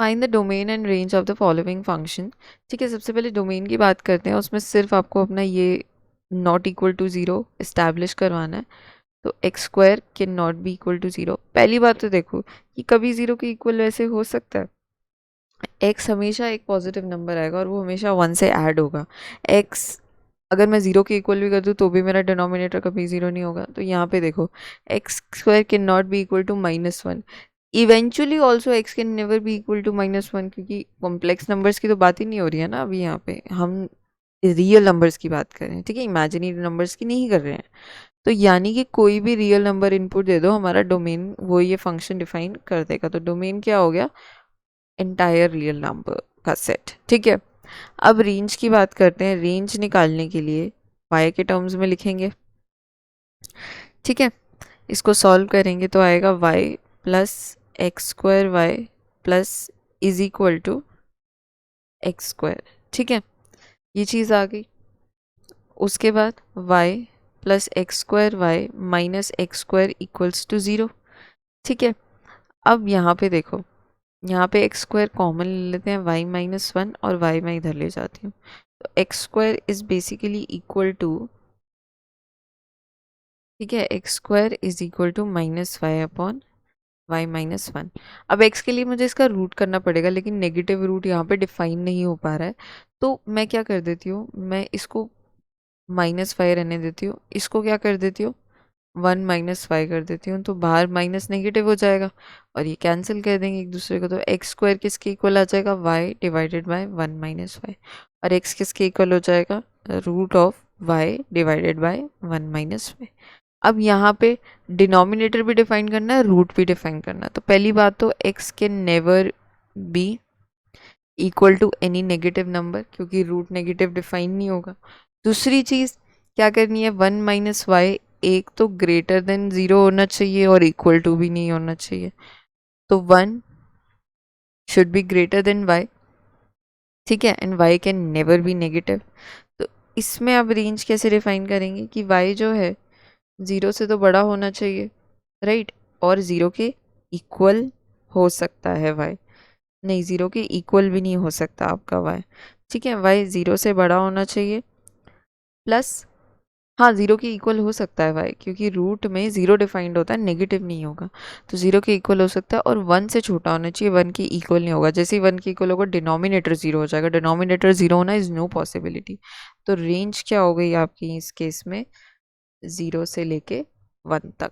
Find the domain and range of the following function. ठीक है, सबसे पहले डोमेन की बात करते हैं, उसमें सिर्फ आपको अपना ये not equal to zero establish करवाना है। तो x square can not be equal to zero. पहली बात तो देखो कि कभी ज़ीरो के इक्वल वैसे हो सकता है, एक्स हमेशा एक पॉजिटिव नंबर आएगा और वो हमेशा वन से ऐड होगा। एक्स अगर मैं ज़ीरो के इक्वल भी कर दूँ तो भी मेरा डिनोमिनेटर कभी ज़ीरो नहीं होगा। तो यहाँ पे देखो x square can not be equal to -1। Eventually also x can never be equal to -1, क्योंकि कॉम्प्लेक्स नंबर्स की तो बात ही नहीं हो रही है ना अभी, यहाँ पे हम रियल नंबर्स की बात कर रहे हैं। ठीक है, इमेजिनरी नंबर्स की नहीं कर रहे हैं। तो यानी कि कोई भी रियल नंबर इनपुट दे दो, हमारा डोमेन वो ये फंक्शन डिफाइन कर देगा। तो डोमेन क्या हो गया, एंटायर रियल नंबर का सेट। ठीक है, अब रेंज की बात करते हैं। रेंज निकालने के लिए y के टर्म्स में लिखेंगे। ठीक है, इसको सॉल्व करेंगे तो आएगा y plus x square y plus is equal to x square. ठीक है, ये चीज़ आ गई। उसके बाद y plus x square y minus x square equals to zero. ठीक है, अब यहाँ पे देखो, यहाँ पे एक्स स्क्वायर कॉमन ले लेते हैं, y-1 और y मैं इधर ले जाती हूँ। तो x square is basically equal to, ठीक है, x square is equal to -y/y-1। अब x के लिए मुझे इसका रूट करना पड़ेगा, लेकिन नेगेटिव रूट यहाँ पे डिफाइन नहीं हो पा रहा है। तो मैं क्या कर देती हूँ, मैं इसको -5 रहने देती हूँ, इसको क्या कर देती हूँ 1 -5 कर देती हूँ। तो बाहर माइनस नेगेटिव हो जाएगा और ये कैंसिल कर देंगे एक दूसरे को। तो एक्स स्क्वायर किसके इक्वल आ जाएगा, y डिवाइडेड बाय 1 -5, और x किसके इक्वल हो जाएगा, root of y divided by 1 -5। अब यहाँ पे डिनोमिनेटर भी डिफाइन करना है, रूट भी डिफाइन करना है। तो पहली बात तो x can never be equal to any negative number, क्योंकि रूट नेगेटिव डिफाइन नहीं होगा। दूसरी चीज़ क्या करनी है, 1 -y एक तो ग्रेटर देन 0 होना चाहिए और इक्वल टू भी नहीं होना चाहिए। तो 1 should be greater than y। ठीक है, and y can never B negative. तो इसमें अब रेंज कैसे डिफाइन करेंगे कि y जो है 0 से तो बड़ा होना चाहिए, राइट, और 0 के इक्वल हो सकता है y, नहीं 0 के इक्वल भी नहीं हो सकता आपका y। ठीक है, y 0 से बड़ा होना चाहिए, प्लस हाँ 0 के इक्वल हो सकता है y, क्योंकि रूट में 0 डिफाइंड होता है, नेगेटिव नहीं होगा। तो 0 के इक्वल हो सकता है और 1 से छोटा होना चाहिए, 1 के इक्वल नहीं होगा। जैसे ही 1 के इक्वल होगा डिनोमिनेटर 0 हो जाएगा, डिनोमिनेटर 0 होना इज नो पॉसिबिलिटी। तो रेंज क्या हो गई आपकी इस केस में, 0 से लेके 1 तक।